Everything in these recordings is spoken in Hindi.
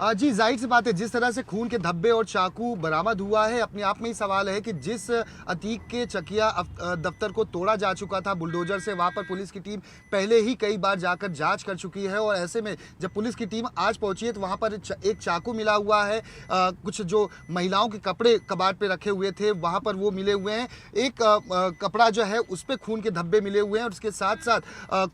जी, ज़ाहिर सी बात है, जिस तरह से खून के धब्बे और चाकू बरामद हुआ है, अपने आप में ही सवाल है कि जिस अतीक के चकिया दफ्तर को तोड़ा जा चुका था बुलडोज़र से, वहाँ पर पुलिस की टीम पहले ही कई बार जाकर जांच कर चुकी है और ऐसे में जब पुलिस की टीम आज पहुंची है तो वहाँ पर एक चाकू मिला हुआ है। कुछ जो महिलाओं के कपड़े कबाड़ पे रखे हुए थे, वहाँ पर वो मिले हुए हैं। एक कपड़ा जो है उस पर खून के धब्बे मिले हुए हैं और उसके साथ साथ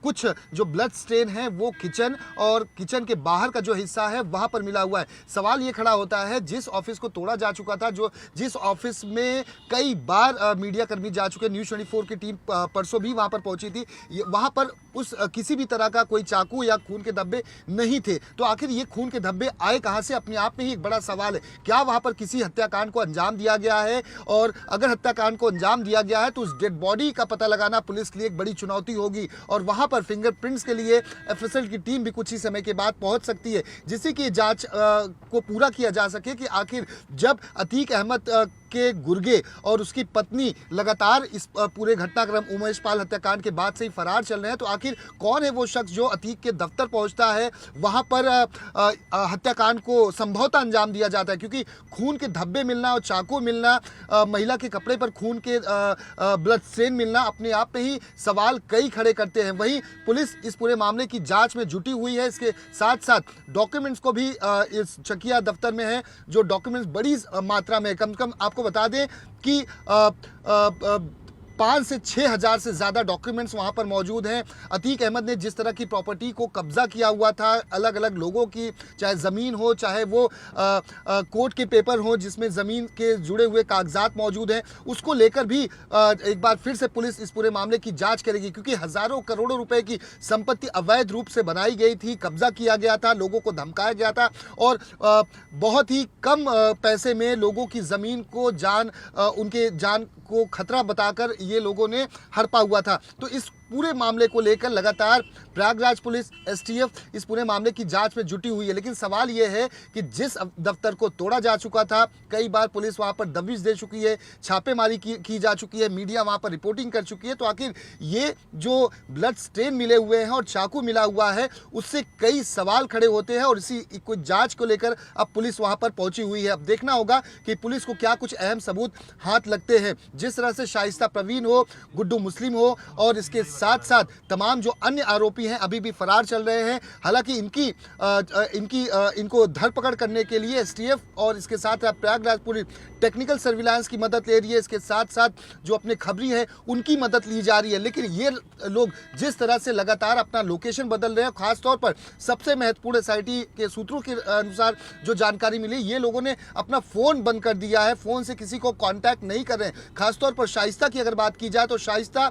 कुछ जो ब्लड स्टेन है वो किचन और किचन के बाहर का जो हिस्सा है वहाँ पर मिला हुआ है। सवाल ये खड़ा होता है, जिस ऑफिस को तोड़ा जा चुका था, जिस ऑफिस में कई बार मीडिया कर्मी जा चुके, न्यूज़ 24 की टीम परसों भी वहाँ पर पहुंची थी, वहाँ पर उस किसी भी तरह का कोई चाकू या खून के धब्बे नहीं थे। तो आखिर ये खून के धब्बे आए कहाँ से, अपने आप में ही एक बड़ा सवाल है। क्या वहाँ पर किसी हत्याकांड को अंजाम दिया गया है? और अगर हत्याकांड को अंजाम दिया गया है तो उस डेड बॉडी का पता लगाना पुलिस के लिए एक बड़ी चुनौती होगी और वहाँ पर फिंगरप्रिंट्स के लिए एफएसएल की टीम भी कुछ ही समय के बाद पहुँच सकती है, जिससे कि जांच को पूरा किया जा सके कि आखिर जब अतीक अहमद के गुर्गे और उसकी पत्नी लगातार इस पूरे घटनाक्रम उमेश पाल हत्याकांड के बाद से ही फरार चल रहे हैं, तो आखिर कौन है वो शख्स जो अतीक के दफ्तर पहुंचता है, वहां पर हत्याकांड को संभवतः अंजाम दिया जाता है। क्योंकि खून के धब्बे मिलना और चाकू मिलना, महिला के कपड़े पर खून के ब्लड स्टेन मिलना अपने आप में ही सवाल कई खड़े करते हैं। वहीं पुलिस इस पूरे मामले की जांच में जुटी हुई है। इसके साथ साथ डॉक्यूमेंट्स को भी इस चकिया दफ्तर में है, जो डॉक्यूमेंट्स बड़ी मात्रा में, कम से कम आपको बता दें कि 5 से 6 हज़ार से ज़्यादा डॉक्यूमेंट्स वहाँ पर मौजूद हैं। अतीक अहमद ने जिस तरह की प्रॉपर्टी को कब्जा किया हुआ था, अलग अलग लोगों की, चाहे ज़मीन हो, चाहे वो कोर्ट के पेपर हो जिसमें ज़मीन के जुड़े हुए कागजात मौजूद हैं, उसको लेकर भी एक बार फिर से पुलिस इस पूरे मामले की जांच करेगी। क्योंकि हज़ारों करोड़ों रुपए की संपत्ति अवैध रूप से बनाई गई थी, कब्जा किया गया था, लोगों को धमकाया गया था और बहुत ही कम पैसे में लोगों की ज़मीन को उनके जान को खतरा बताकर ये लोगों ने हड़पा हुआ था। तो इस पूरे मामले को लेकर लगातार प्रयागराज पुलिस, एसटीएफ इस पूरे मामले की जांच में जुटी हुई है। लेकिन सवाल ये है कि जिस दफ्तर को तोड़ा जा चुका था, कई बार पुलिस वहां पर दबिश दे चुकी है, छापेमारी की जा चुकी है, मीडिया वहां पर रिपोर्टिंग कर चुकी है, तो आखिर ये जो ब्लड स्टेन मिले हुए हैं और चाकू मिला हुआ है, उससे कई सवाल खड़े होते हैं और इसी कोई जांच को लेकर अब पुलिस वहां पर पहुंची हुई है। अब देखना होगा कि पुलिस को क्या कुछ अहम सबूत हाथ लगते हैं। जिस तरह से शाइस्ता प्रवीण हो, गुड्डू मुस्लिम हो और इसके साथ साथ तमाम जो अन्य आरोपी हैं अभी भी फरार चल रहे हैं। हालांकि इनको धरपकड़ करने के लिए एसटीएफ और इसके साथ प्रयागराज पुलिस टेक्निकल सर्विलांस की मदद ले रही है। इसके साथ साथ जो अपने खबरी है उनकी मदद ली जा रही है। लेकिन ये लोग जिस तरह से लगातार अपना लोकेशन बदल रहे हैं, खासतौर पर सबसे महत्वपूर्ण एसआईटी के सूत्रों के अनुसार जो जानकारी मिली, ये लोगों ने अपना फ़ोन बंद कर दिया है, फ़ोन से किसी को कांटेक्ट नहीं कर रहे हैं। खासतौर पर शाइस्ता की अगर बात की जाए तो शाइस्ता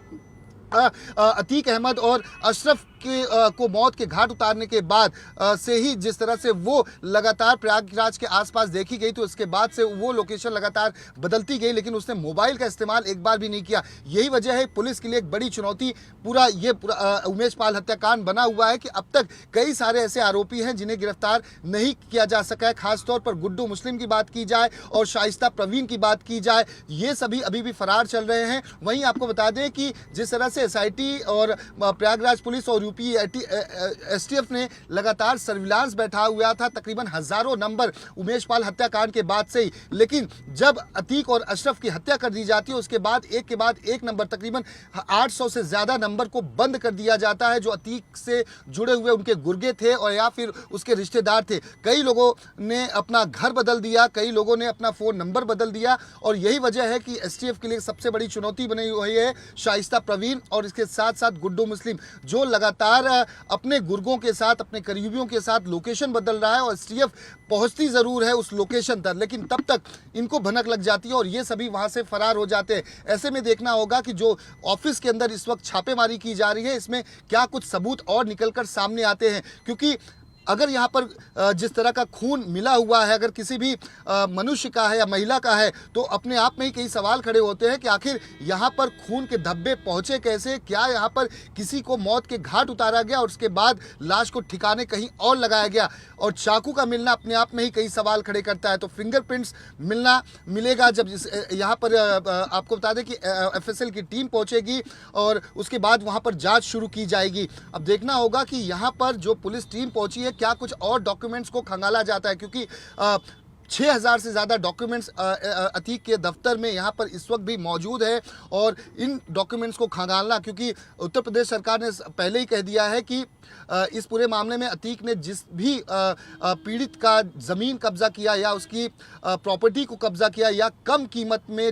अतीक अहमद और अशरफ को मौत के घाट उतारने के बाद से ही जिस तरह से वो लगातार प्रयागराज के आसपास देखी गई, तो उसके बाद से वो लोकेशन लगातार बदलती गई, लेकिन उसने मोबाइल का इस्तेमाल एक बार भी नहीं किया। यही वजह है पुलिस के लिए एक बड़ी चुनौती पूरा उमेश पाल हत्याकांड बना हुआ है कि अब तक कई सारे ऐसे आरोपी हैं जिन्हें गिरफ्तार नहीं किया जा सका है। खासतौर पर गुड्डू मुस्लिम की बात की जाए और शाइस्ता प्रवीण की बात की जाए, ये सभी अभी भी फरार चल रहे हैं। वहीं आपको बता दें कि जिस तरह से एसआईटी और प्रयागराज पुलिस और यूपी एसटीएफ ने लगातार सर्विलांस बैठा हुआ था, तकरीबन हजारों नंबर उमेश पाल हत्याकांड के बाद से ही, लेकिन जब अतीक और अशरफ की हत्या कर दी जाती है उसके बाद एक नंबर, तकरीबन 800 से ज्यादा नंबर को बंद कर दिया जाता है जो अतीक से जुड़े हुए उनके गुर्गे थे और या फिर उसके रिश्तेदार थे। कई लोगों ने अपना घर बदल दिया, कई लोगों ने अपना फोन नंबर बदल दिया और यही वजह है कि एसटीएफ के लिए सबसे बड़ी चुनौती बनी हुई है शाइस्ता प्रवीण और इसके साथ साथ गुड्डू मुस्लिम, जो लगातार अपने गुर्गों के साथ, अपने करीबियों के साथ लोकेशन बदल रहा है और एसटीएफ पहुंचती जरूर है उस लोकेशन तक, लेकिन तब तक इनको भनक लग जाती है और ये सभी वहां से फरार हो जाते हैं। ऐसे में देखना होगा कि जो ऑफिस के अंदर इस वक्त छापेमारी की जा रही है, इसमें क्या कुछ सबूत और निकलकर सामने आते हैं। क्योंकि अगर यहाँ पर जिस तरह का खून मिला हुआ है, अगर किसी भी मनुष्य का है या महिला का है, तो अपने आप में ही कई सवाल खड़े होते हैं कि आखिर यहाँ पर खून के धब्बे पहुँचे कैसे, क्या यहाँ पर किसी को मौत के घाट उतारा गया और उसके बाद लाश को ठिकाने कहीं और लगाया गया। और चाकू का मिलना अपने आप में ही कई सवाल खड़े करता है। तो फिंगरप्रिंट्स मिलेगा जब यहाँ पर आपको बता दें कि एफएसएल की टीम पहुँचेगी और उसके बाद वहाँ पर जाँच शुरू की जाएगी। अब देखना होगा कि यहाँ पर जो पुलिस टीम पहुँची है क्या कुछ और डॉक्यूमेंट्स को खंगाला जाता है, क्योंकि 6000 से ज़्यादा डॉक्यूमेंट्स अतीक के दफ्तर में यहाँ पर इस वक्त भी मौजूद है। और इन डॉक्यूमेंट्स को खंगालना, क्योंकि उत्तर प्रदेश सरकार ने पहले ही कह दिया है कि इस पूरे मामले में अतीक ने जिस भी पीड़ित का ज़मीन कब्जा किया या उसकी प्रॉपर्टी को कब्जा किया या कम कीमत में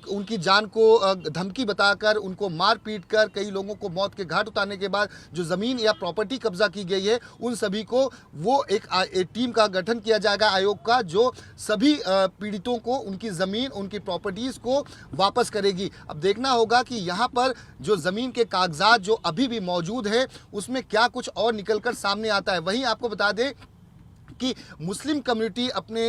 उनकी जान को धमकी बताकर उनको मार पीट कर कई लोगों को मौत के घाट उतारने के बाद जो ज़मीन या प्रॉपर्टी कब्जा की गई है, उन सभी को वो एक टीम का गठन किया जाएगा, आयोग का, जो सभी पीड़ितों को उनकी ज़मीन, उनकी प्रॉपर्टीज़ को वापस करेगी। अब देखना होगा कि यहाँ पर जो ज़मीन के कागजात जो अभी भी मौजूद है उसमें क्या कुछ और निकल कर सामने आता है। वहीं आपको बता दें कि मुस्लिम कम्युनिटी अपने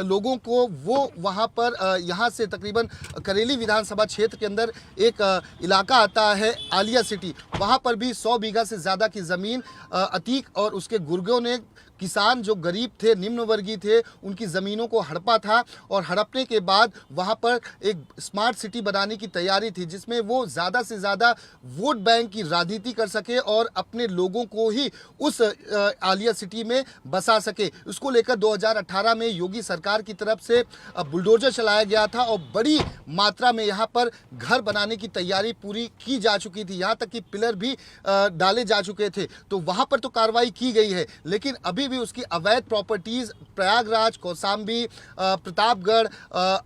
लोगों को वो वहाँ पर यहाँ से तकरीबन करेली विधानसभा क्षेत्र के अंदर एक इलाका आता है आलिया सिटी, वहाँ पर भी 100 बीघा से ज़्यादा की ज़मीन अतीक और उसके गुर्गों ने, किसान जो गरीब थे, निम्न वर्गीय थे, उनकी ज़मीनों को हड़पा था और हड़पने के बाद वहाँ पर एक स्मार्ट सिटी बनाने की तैयारी थी जिसमें वो ज़्यादा से ज़्यादा वोट बैंक की राजनीति कर सके और अपने लोगों को ही उस आलिया सिटी में बसा सके। उसको लेकर 2018 में योगी सरकार की तरफ से बुलडोजर चलाया गया था और बड़ी मात्रा में यहाँ पर घर बनाने की तैयारी पूरी की जा चुकी थी, यहाँ तक कि पिलर भी डाले जा चुके थे। तो वहाँ पर तो कार्रवाई की गई है, लेकिन अभी भी उसकी अवैध प्रॉपर्टीज़ प्रयागराज, कौसाम्बी, प्रतापगढ़,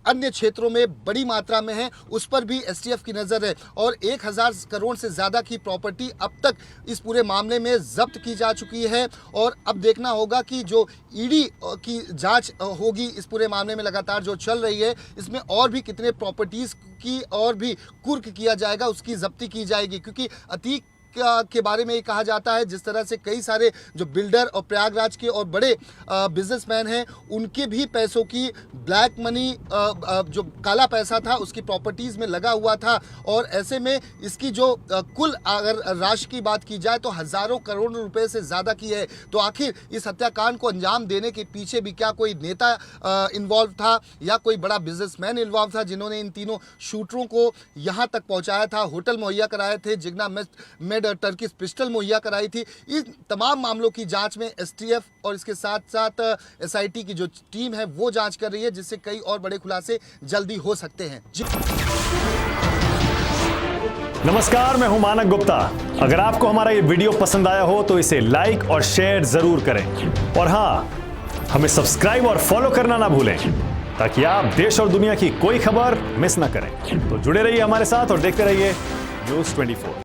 अन्य क्षेत्रों में बड़ी मात्रा में है, उस पर भी एसटीएफ की नज़र है। और 1000 करोड़ से ज़्यादा की प्रॉपर्टी अब तक इस पूरे मामले में जब्त की जा चुकी है। और अब देखना होगा कि जो ईडी की जांच होगी इस पूरे मामले में लगातार जो चल रही है, इसमें और भी कितने प्रॉपर्टीज़ की और भी कुर्क किया जाएगा, उसकी जब्ती की जाएगी। क्योंकि अतीक के बारे में ये कहा जाता है जिस तरह से कई सारे जो बिल्डर और प्रयागराज के और बड़े बिजनेसमैन हैं, उनके भी पैसों की ब्लैक मनी, जो काला पैसा था, उसकी प्रॉपर्टीज़ में लगा हुआ था। और ऐसे में इसकी जो कुल अगर राशि की बात की जाए तो हज़ारों करोड़ रुपए से ज़्यादा की है। तो आखिर इस हत्याकांड को अंजाम देने के पीछे भी क्या कोई नेता इन्वॉल्व था या कोई बड़ा बिजनेसमैन इन्वॉल्व था जिन्होंने इन तीनों शूटरों को यहाँ तक पहुँचाया था, होटल मुहैया कराए थे, जिगना मेड टर्किश पिस्टल मुहैया कराई थी। इन तमाम मामलों की जांच में एसटीएफ और इसके साथ साथ एसआईटी की जो टीम है वो जांच कर रही है, जिससे कई और बड़े खुलासे जल्दी हो सकते हैं। नमस्कार, मैं हूं मानक गुप्ता। अगर आपको हमारा ये वीडियो पसंद आया हो तो इसे लाइक और शेयर जरूर करें और हाँ, हमें सब्सक्राइब और फॉलो करना ना भूलें ताकि आप देश और दुनिया की कोई खबर मिस ना करें। तो जुड़े रहिए हमारे साथ और देखते रहिए News 24।